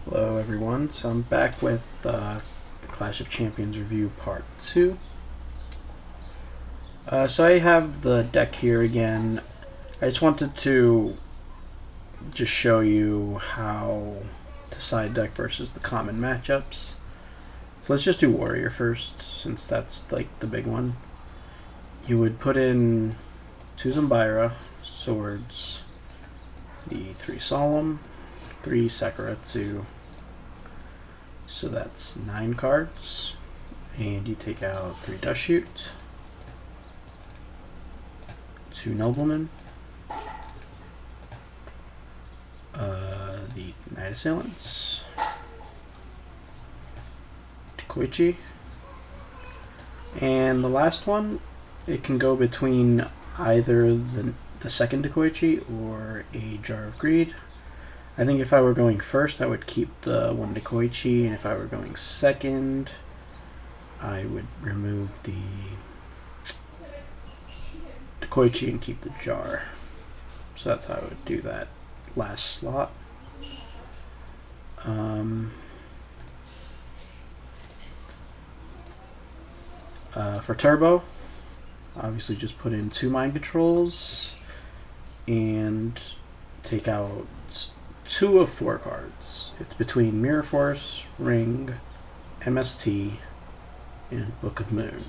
Hello everyone, so I'm back with the Clash of Champions review part 2. So I have the deck here again. I just wanted to just show you how to side deck versus the common matchups. So let's just do Warrior first, since that's like the big one. You would put in 2 Zombyra, Swords, the 3 Solemn, 3 Sakuretsu. So that's 9 cards. And you take out 3 Dust Shoot, 2 Noblemen, the Night Assailants, Koichi, and the last one, it can go between either the second Koichi or a Jar of Greed. I think if I were going first, I would keep the one Koichi, and if I were going second, I would remove the Koichi and keep the jar. So that's how I would do that last slot. For turbo, obviously just put in 2 mind controls and take out 2 of 4 cards. It's between Mirror Force, Ring, MST, and Book of Moon.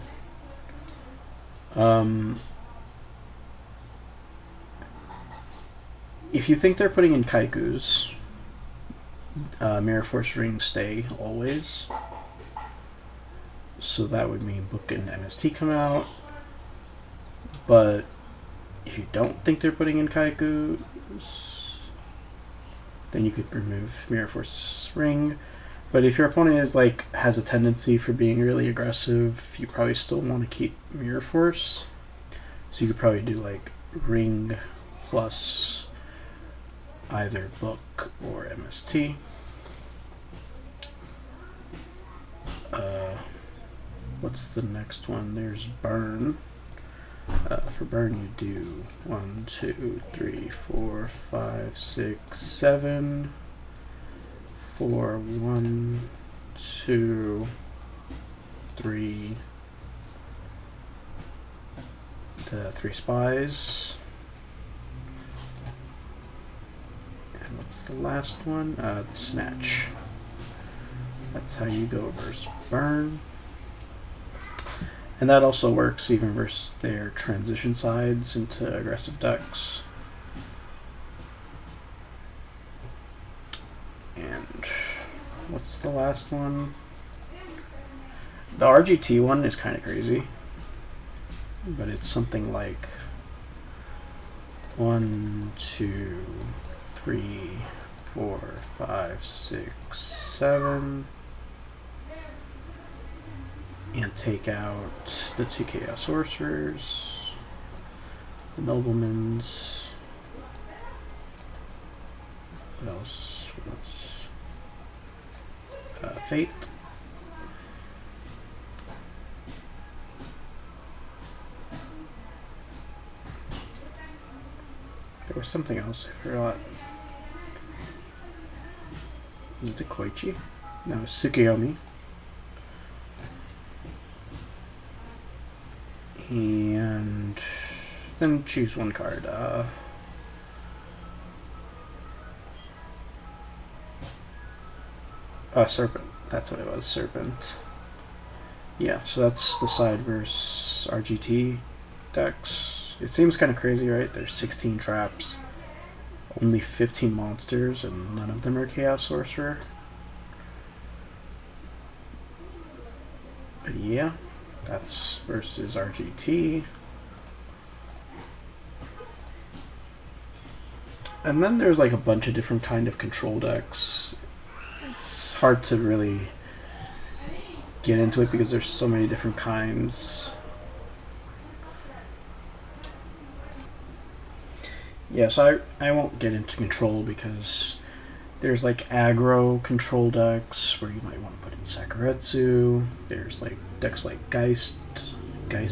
If you think they're putting in Kaikus, Mirror Force Ring stay always. So that would mean Book and MST come out. But if you don't think they're putting in Kaikus, then you could remove Mirror Force Ring. But if your opponent has a tendency for being really aggressive, you probably still want to keep Mirror Force. So you could probably do Ring plus either Book or MST. What's the next one? There's Burn. For Burn, you do 1, 2, 3, 4, 5, 6, 7. 4, 1, 2, 3. The 3 spies. And what's the last one? The snatch. That's how you go versus Burn. And that also works even versus their transition sides into aggressive decks. And what's the last one? The RGT one is kind of crazy. But it's something like 1, 2, 3, 4, 5, 6, 7. And take out the 2 Chaos Sorcerers, the Noblemans. What else? Fate. There was something else I forgot. Was it the Koichi? No, Tsukiyomi. And then choose 1 card. Serpent. That's what it was, Serpent. Yeah, so that's the side versus RGT decks. It seems kind of crazy, right? There's 16 traps, only 15 monsters, and none of them are Chaos Sorcerer. But yeah, that's versus RGT. And then there's a bunch of different kind of control decks. It's hard to really get into it because there's so many different kinds. Yeah, so I won't get into control because there's aggro control decks where you might want to put in Sakuretsu. There's decks like Geist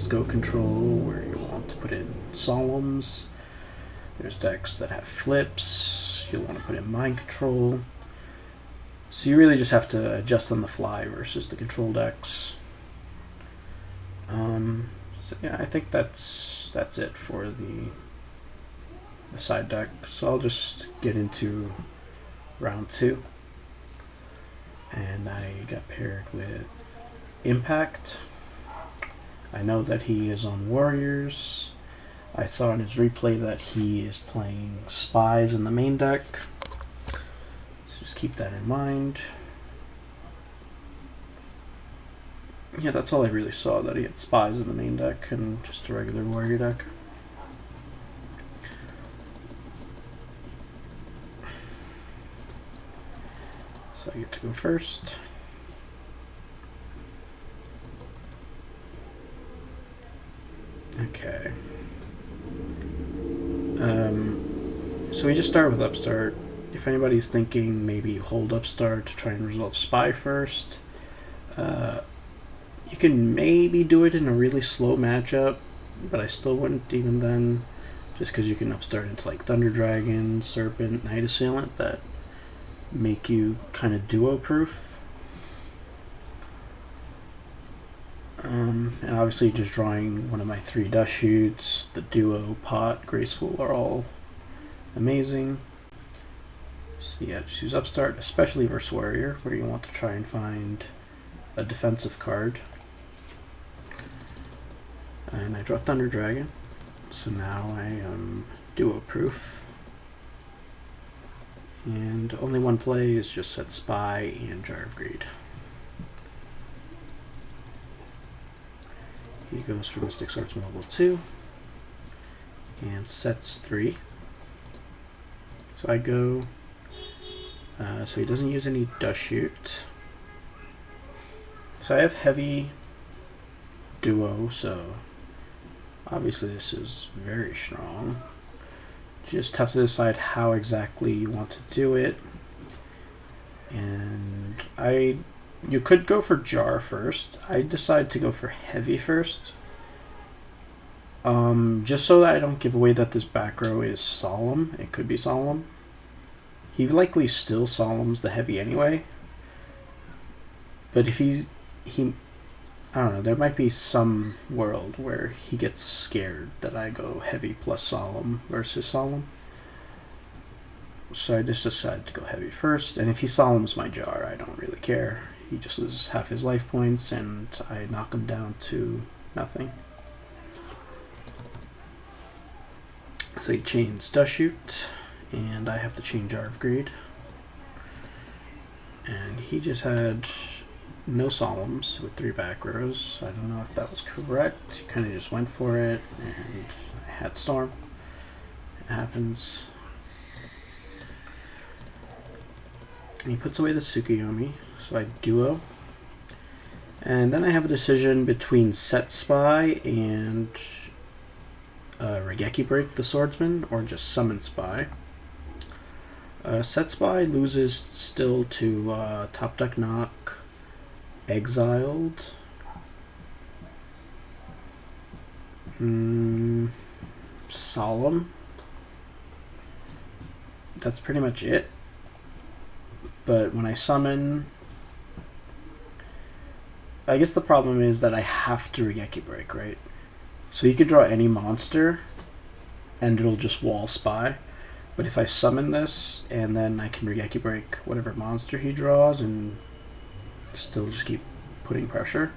Go control where you want to put in Solemns. There's decks that have flips. You'll want to put in Mind Control. So you really just have to adjust on the fly versus the control decks. So yeah, I think that's it for the side deck. So I'll just get into round 2. And I got paired with Impact. I know that he is on Warriors. I saw in his replay that he is playing Spies in the main deck. So just keep that in mind. Yeah, that's all I really saw, that he had Spies in the main deck and just a regular Warrior deck. So I get to go first. Okay. So we just start with Upstart. If anybody's thinking maybe hold Upstart to try and resolve Spy first, you can maybe do it in a really slow matchup, but I still wouldn't even then, just because you can Upstart into like Thunder Dragon, Serpent, Night Assailant that make you kind of duo proof. And obviously just drawing one of my 3 dust shoots, the duo, pot, graceful are all amazing. So yeah, just use Upstart, especially versus Warrior, where you want to try and find a defensive card. And I draw Thunder Dragon, so now I am duo proof. And only one play is just set Spy and Jar of Greed. He goes for Mystic Swordsman level 2 and sets 3. So I go, so he doesn't use any dust shoot. So I have heavy duo, so obviously this is very strong. Just have to decide how exactly you want to do it. And you could go for Jar first. I decided to go for Heavy first. Just so that I don't give away that this back row is Solemn. It could be Solemn. He likely still Solemns the Heavy anyway. But if I don't know, there might be some world where he gets scared that I go Heavy plus Solemn versus Solemn. So I just decided to go Heavy first. And if he Solemns my Jar, I don't really care. He just loses half his life points and I knock him down to nothing. So he chains Dust Shoot, and I have to chain Jar of Greed. And he just had no Solemns with 3 back rows. I don't know if that was correct. He kind of just went for it, and I had Storm. It happens. And he puts away the Tsukuyomi, so I duo. And then I have a decision between Set Spy and Regeki Break the Swordsman, or just Summon Spy. Set Spy loses still to Top Deck Knock, Exiled, Solemn. That's pretty much it. But when I summon, I guess the problem is that I have to Regeki Break, right? So you could draw any monster and it'll just wall Spy. But if I summon this and then I can Regeki Break whatever monster he draws and still just keep putting pressure,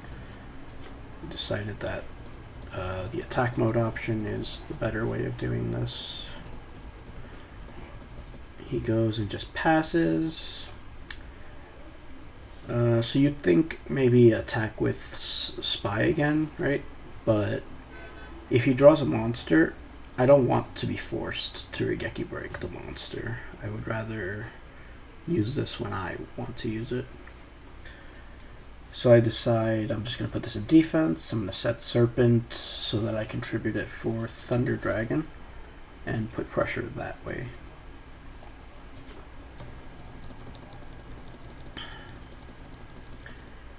I decided that the attack mode option is the better way of doing this. He goes and just passes. So you'd think maybe attack with Spy again, right? But if he draws a monster, I don't want to be forced to Regeki Break the monster. I would rather use this when I want to use it. So I decide I'm just going to put this in defense. I'm going to set Serpent so that I can tribute it for Thunder Dragon and put pressure that way.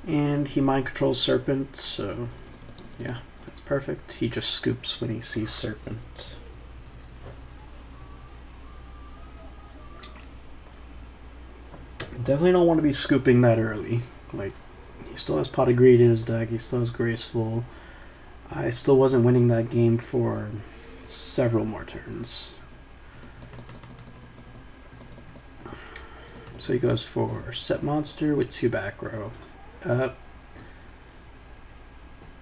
And he mind controls Serpent, so yeah, that's perfect. He just scoops when he sees Serpent. Definitely don't want to be scooping that early. Like, he still has Pot of Greed in his deck, he still has Graceful. I still wasn't winning that game for several more turns. So he goes for Set Monster with 2 back row.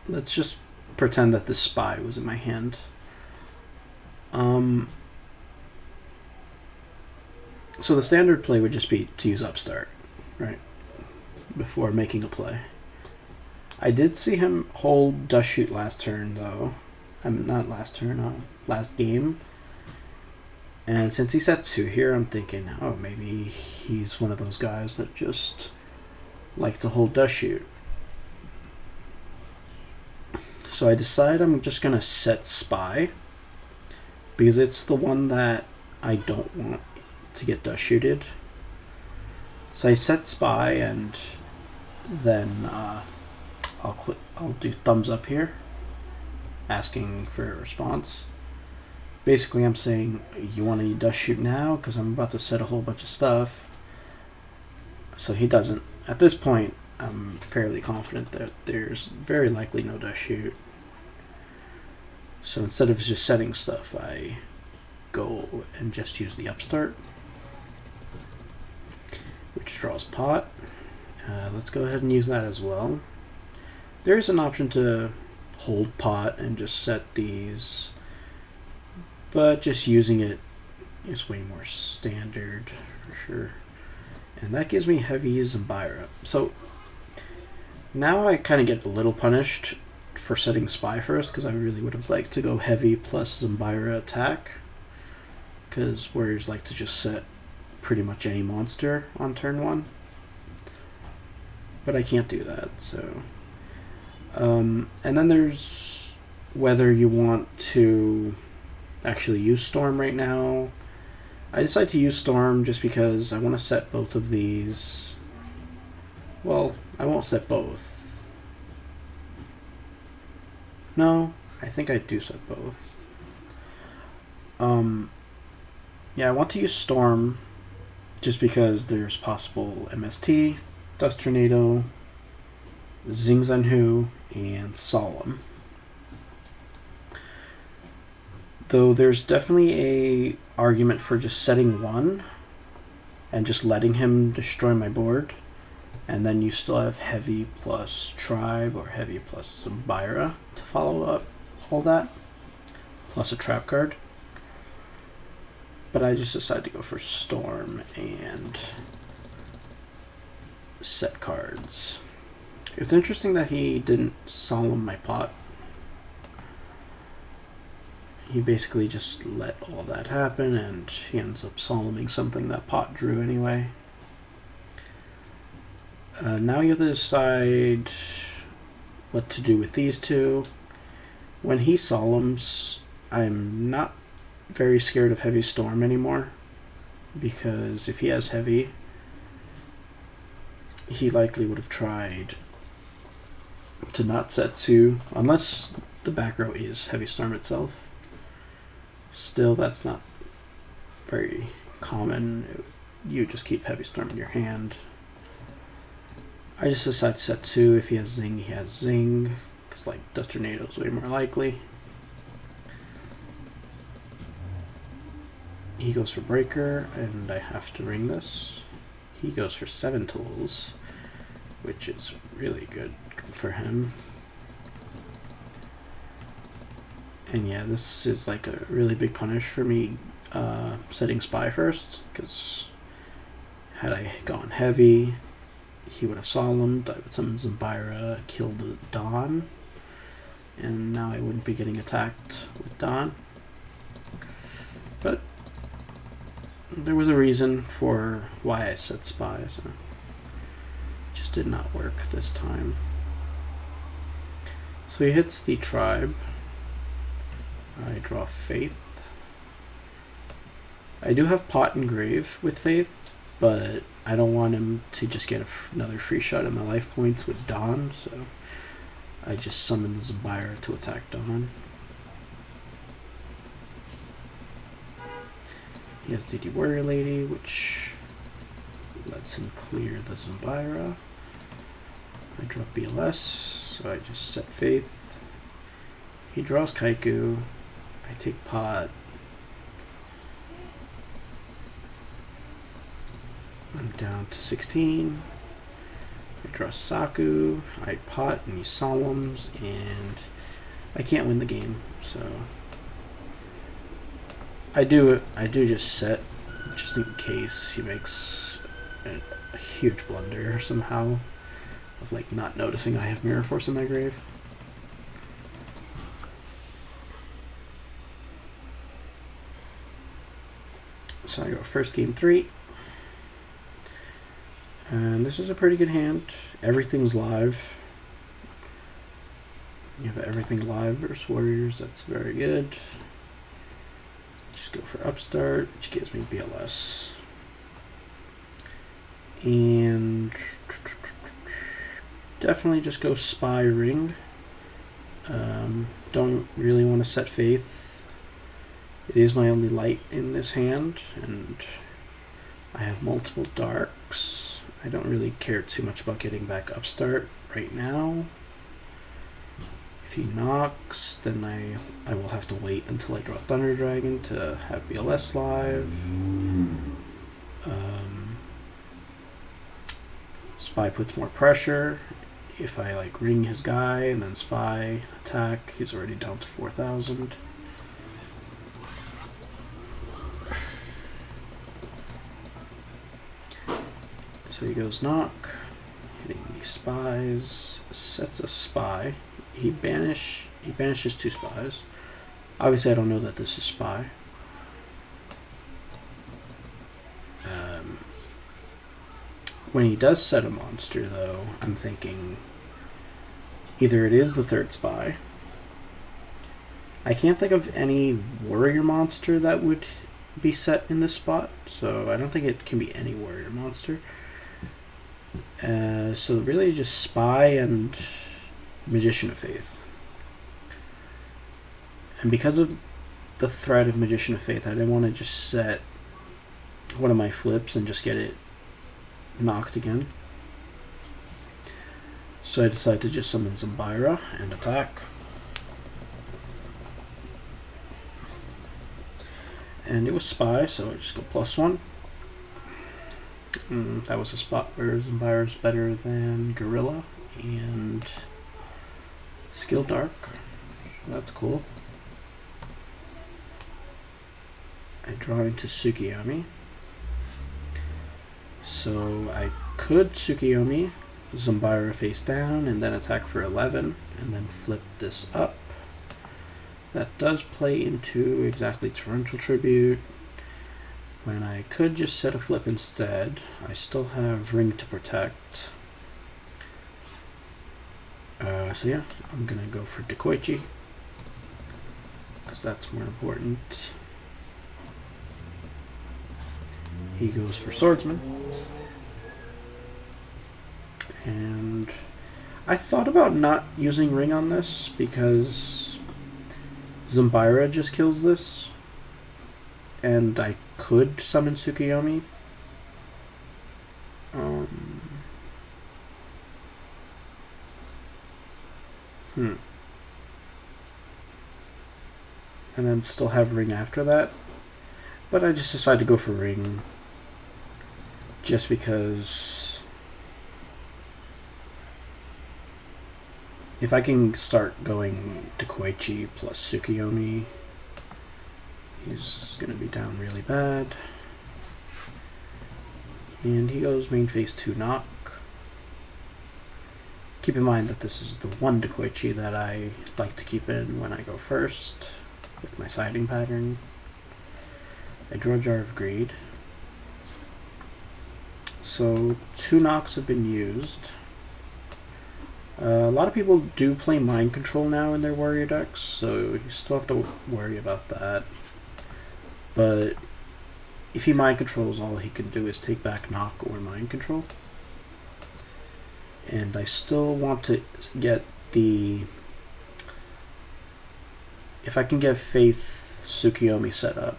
Let's just pretend that the Spy was in my hand. So the standard play would just be to use Upstart, right? Before making a play. I did see him hold Dust Shoot last turn, though. Not last turn, last game. And since he's at 2 here, I'm thinking, oh, maybe he's one of those guys that just like to hold Dust Shoot. So I decide I'm just going to set Spy, because it's the one that I don't want to get Dust Shooted. So I set Spy, and then I'll do thumbs up here, asking for a response. Basically, I'm saying, you want to Dust Shoot now? Because I'm about to set a whole bunch of stuff. So he doesn't. At this point, I'm fairly confident that there's very likely no Dust Shoot. So instead of just setting stuff, I go and just use the Upstart, which draws Pot. Let's go ahead and use that as well. There is an option to hold Pot and just set these, but just using it is way more standard for sure. And that gives me heavy Zambira. So now I kind of get a little punished for setting Spy first, because I really would have liked to go heavy plus Zambira attack, because warriors like to just set pretty much any monster on turn 1. But I can't do that, so... and then there's whether you want to actually use Storm right now. I decided to use Storm just because I want to set both of these. Well, I won't set both. No, I think I do set both. Yeah, I want to use Storm just because there's possible MST, Dust Tornado, Zing Zhenhu, and Solemn. Though there's definitely a argument for just setting 1 and just letting him destroy my board, and then you still have heavy plus Tribe or heavy plus Zambira to follow up all that, plus a trap card. But I just decided to go for Storm and set cards. It's interesting that he didn't Solemn my Pot. He basically just let all that happen, and he ends up Solemning something that Pot drew anyway. Now you have to decide what to do with these two. When he Solemns, I'm not very scared of Heavy Storm anymore, because if he has Heavy, he likely would have tried to not set 2, unless the back row is Heavy Storm itself. Still, that's not very common. You just keep Heavy Storm in your hand. I just decided to set 2. If he has Zing, he has Zing, because like Dust Tornado is way more likely. He goes for Breaker, and I have to ring this. He goes for 7 tools, which is really good for him. And yeah, this is like a really big punish for me setting Spy first, because had I gone heavy, he would have Solemned, I would summon Zambira, killed Dawn, and now I wouldn't be getting attacked with Dawn. But there was a reason for why I set Spy, so it just did not work this time. So he hits the Tribe. I draw Faith. I do have Pot and Grave with Faith, but I don't want him to just get another free shot at my life points with Dawn, so I just summon the Zambira to attack Dawn. He has DD Warrior Lady, which lets him clear the Zambira. I drop BLS, so I just set Faith. He draws Kaiku. I take pot. I'm down to 16. I draw Saku. I pot and he solemns, and I can't win the game, so I do just set just in case he makes a huge blunder somehow of like not noticing I have Mirror Force in my grave. So I go first game 3. And this is a pretty good hand. Everything's live. You have everything live versus Warriors. That's very good. Just go for Upstart, which gives me BLS. And definitely just go Spy Ring. Don't really want to set Faith. It is my only light in this hand, and I have multiple darks. I don't really care too much about getting back Upstart right now. If he knocks, then I will have to wait until I draw Thunder Dragon to have BLS live. Spy puts more pressure. If I like ring his guy and then Spy attack, he's already down to 4,000. So he goes knock, hitting the spies, sets a spy. He banishes 2 spies. Obviously I don't know that this is Spy. When he does set a monster though, I'm thinking either it is the 3rd spy. I can't think of any warrior monster that would be set in this spot, so I don't think it can be any warrior monster. So really just Spy and Magician of Faith. And because of the threat of Magician of Faith, I didn't want to just set one of my flips and just get it knocked again. So I decided to just summon Zambira and attack. And it was Spy, so I just go +1. That was a spot where Zambira is better than Gorilla and Skill Dark. That's cool. I draw into Tsukiyomi. So I could Tsukiyomi, Zambira face down, and then attack for 11, and then flip this up. That does play into exactly Torrential Tribute, when I could just set a flip instead. I still have Ring to protect. So yeah, I'm gonna go for Dekoichi, because that's more important. He goes for Swordsman. And I thought about not using Ring on this because Zambira just kills this. And I could summon Tsukiyomi. And then still have Ring after that. But I just decided to go for Ring. Just because if I can start going to Koichi plus Tsukiyomi, he's going to be down really bad. And he goes main phase 2 knock. Keep in mind that this is the one Dekoichi that I like to keep in when I go first with my siding pattern. I draw Jar of Greed. So 2 knocks have been used. A lot of people do play Mind Control now in their warrior decks, so you still have to worry about that. But if he Mind Controls, all he can do is take back knock or Mind Control. And I still want to get the... If I can get Faith Tsukiyomi set up,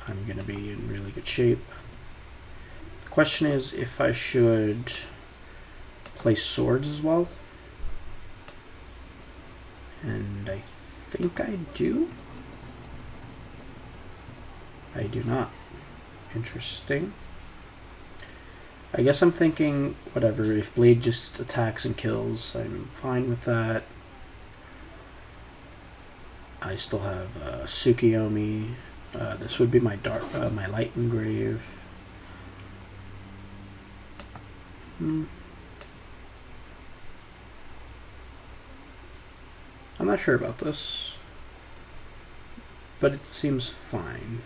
I'm going to be in really good shape. Question is if I should play swords as well. And I think I do. I do not. Interesting. I guess I'm thinking, whatever, if Blade just attacks and kills, I'm fine with that. I still have Tsukiyomi. This would be my my light engrave. I'm not sure about this, but it seems fine.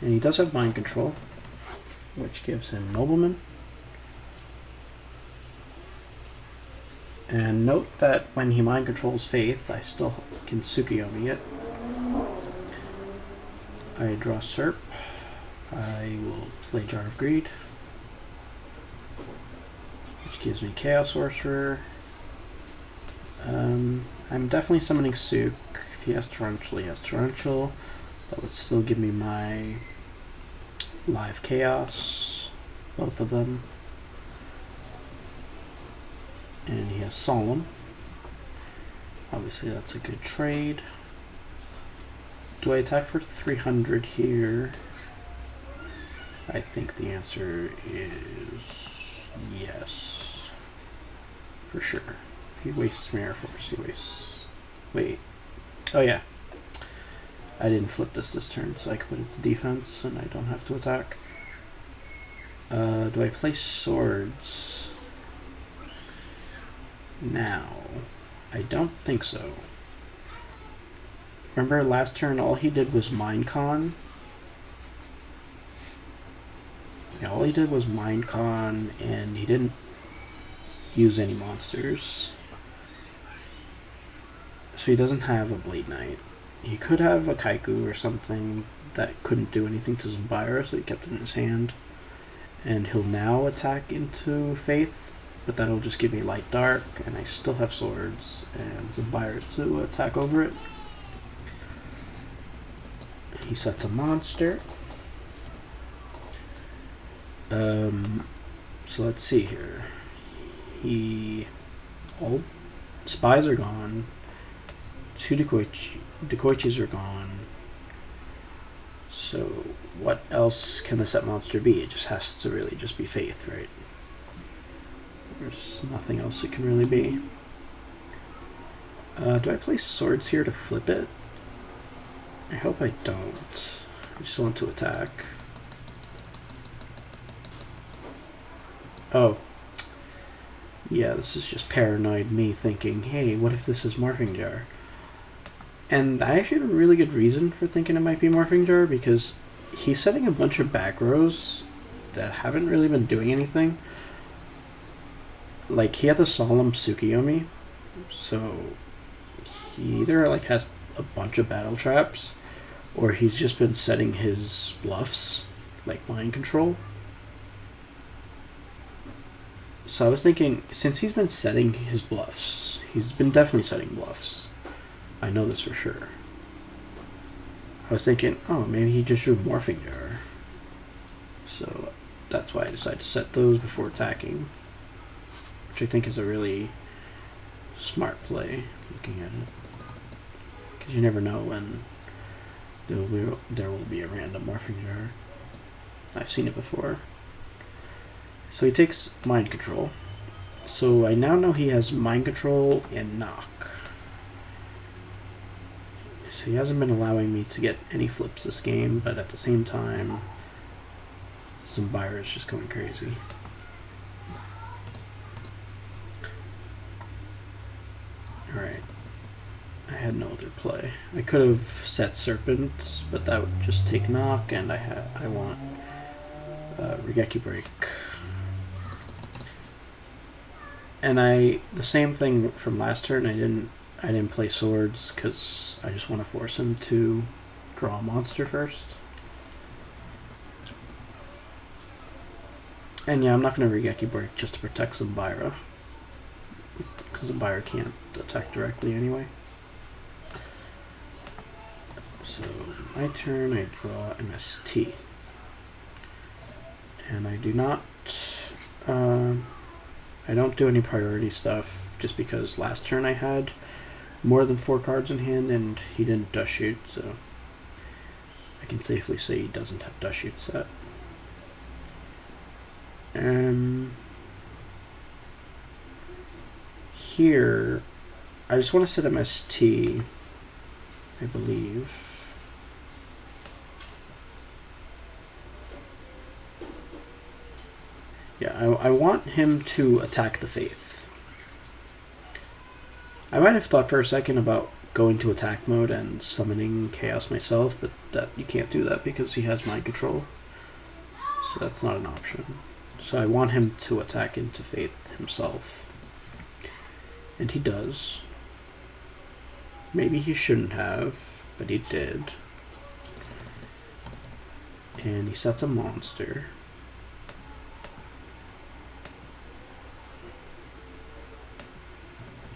And he does have mind control, which gives him nobleman. And note that when he mind controls Faith, I still can Tsukiyomi it. I draw Serp. I will play Jar of Greed, which gives me Chaos Sorcerer. I'm definitely summoning Suk. If he has Torrential, he has Torrential. That would still give me my Live Chaos, both of them. And he has Solemn. Obviously that's a good trade. Do I attack for 300 here? I think the answer is yes. For sure. If he wastes my Air Force, he wastes... Wait. Oh yeah. I didn't flip this turn, so I can put it to defense and I don't have to attack. Do I play swords? Now, I don't think so. Remember last turn all he did was Mind Con? Yeah, all he did was Mind Con and he didn't use any monsters. So he doesn't have a Blade Knight. He could have a Kaiku or something that couldn't do anything to Zumbira, so he kept it in his hand. And he'll now attack into Faith, but that'll just give me Light Dark, and I still have swords and Zumbira to attack over it. He sets a monster. So let's see here. All spies are gone. 2 Dekoichis are gone. So what else can the set monster be? It just has to really just be Faith, right? There's nothing else it can really be. Do I play swords here to flip it? I hope I don't. I just want to attack. Oh. Yeah, this is just paranoid me thinking, hey, what if this is Morphing Jar? And I actually have a really good reason for thinking it might be Morphing Jar, because he's setting a bunch of back rows that haven't really been doing anything. Like, he had the Solemn Tsukiyomi, so he either like has a bunch of battle traps, or he's just been setting his bluffs, like Mind Control. So I was thinking, since he's been setting his bluffs, he's been definitely setting bluffs. I know this for sure. I was thinking, oh, maybe he just drew Morphing Jar. So that's why I decided to set those before attacking, which I think is a really smart play, looking at it. Because you never know when there will be a random Morphing Jar. I've seen it before. So he takes Mind Control. So I now know he has Mind Control and Knock. So he hasn't been allowing me to get any flips this game, but at the same time, Zumbira is just going crazy. Alright. I had no other play. I could have set Serpent, but that would just take Knock, and I want Regeki Break. And the same thing from last turn, I didn't play swords because I just want to force him to draw a monster first. And yeah, I'm not going to Regeki Break just to protect Zumbira, because Zumbira can't attack directly anyway. So my turn, I draw MST. And I do not, I don't do any priority stuff just because last turn I had more than 4 cards in hand and he didn't dust shoot, so I can safely say he doesn't have dust shoot set. Here, I just want to set MST, I believe. Yeah, I want him to attack the Faith. I might have thought for a second about going to attack mode and summoning Chaos myself, but that you can't do that because he has mind control. So that's not an option. So I want him to attack into Faith himself. And he does. Maybe he shouldn't have, but he did. And he sets a monster.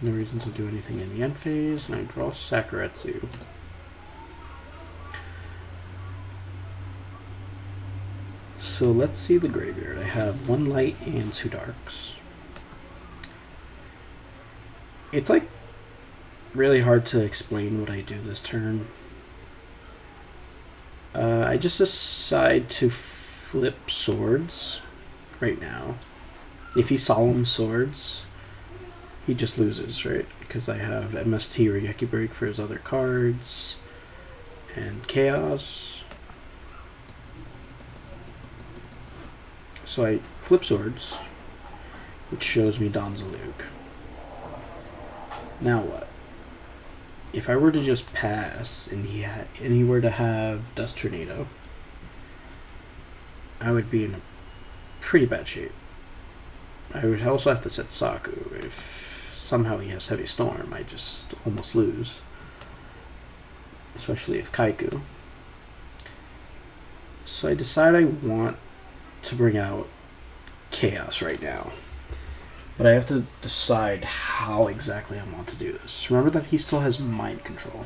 No reason to do anything in the end phase, and I draw Sakuretsu. So let's see the graveyard. I have 1 light and 2 darks. It's like really hard to explain what I do this turn. I just decide to flip swords right now. If he Solemn Swords, he just loses, right? Because I have MST Regeki Break for his other cards and Chaos. So I flip swords, which shows me Donzalug. Now what? If I were to just pass and he were to have Dust Tornado, I would be in a pretty bad shape. I would also have to set Saku. If somehow he has Heavy Storm, I just almost lose. Especially if Kaiku. So I decide I want to bring out Chaos right now. But I have to decide how exactly I want to do this. Remember that he still has mind control,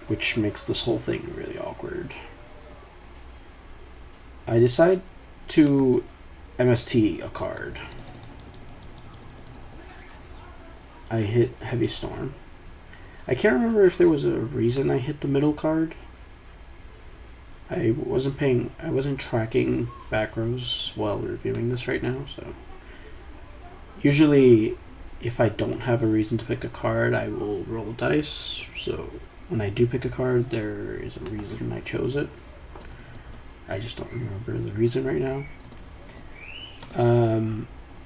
which makes this whole thing really awkward. I decide to MST a card. I hit Heavy Storm. I can't remember if there was a reason I hit the middle card. I wasn't tracking back rows while reviewing this right now, so usually if I don't have a reason to pick a card, I will roll dice. So when I do pick a card, there is a reason I chose it. I just don't remember the reason right now.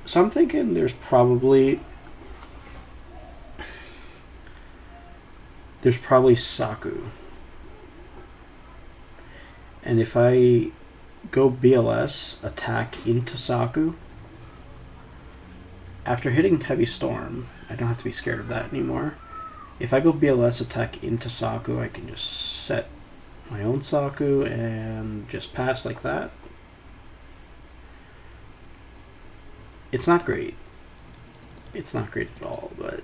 So I'm thinking there's probably Saku. And if I go BLS, attack into Saku, after hitting Heavy Storm, I don't have to be scared of that anymore. If I go BLS, attack into Saku, I can just set my own Saku and just pass like that. It's not great. It's not great at all, but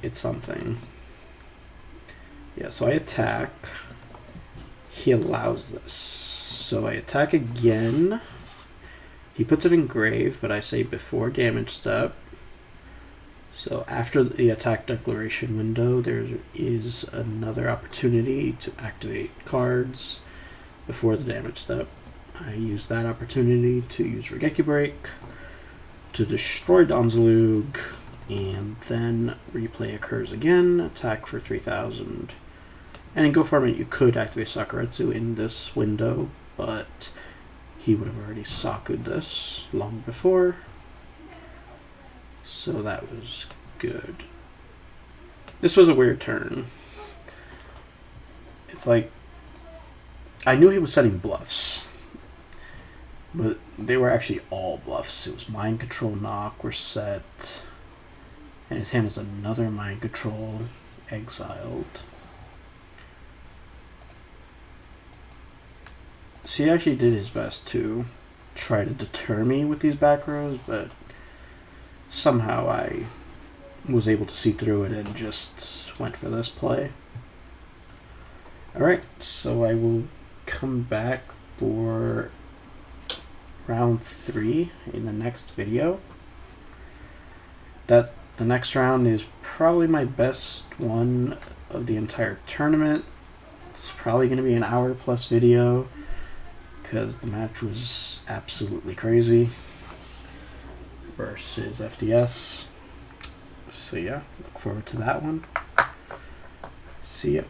it's something. Yeah, so I attack. He allows this. So I attack again. He puts it in grave, but I say before damage step. So after the attack declaration window, there is another opportunity to activate cards before the damage step. I use that opportunity to use Regeki Break to destroy Donzalug, and then replay occurs again, attack for 3,000. And in Go Farm It, you could activate Sakuretsu in this window, but he would have already Saku'd this long before. So that was good. This was a weird turn. It's like, I knew he was setting bluffs, but they were actually all bluffs. It was Mind Control, Knock were set, and his hand is another Mind Control, Exiled. So he actually did his best to try to deter me with these back rows, but somehow I was able to see through it and just went for this play. Alright, so I will come back for round 3 in the next video. The next round is probably my best one of the entire tournament. It's probably going to be an hour plus video because the match was absolutely crazy versus FDS. So yeah, look forward to that one. See ya.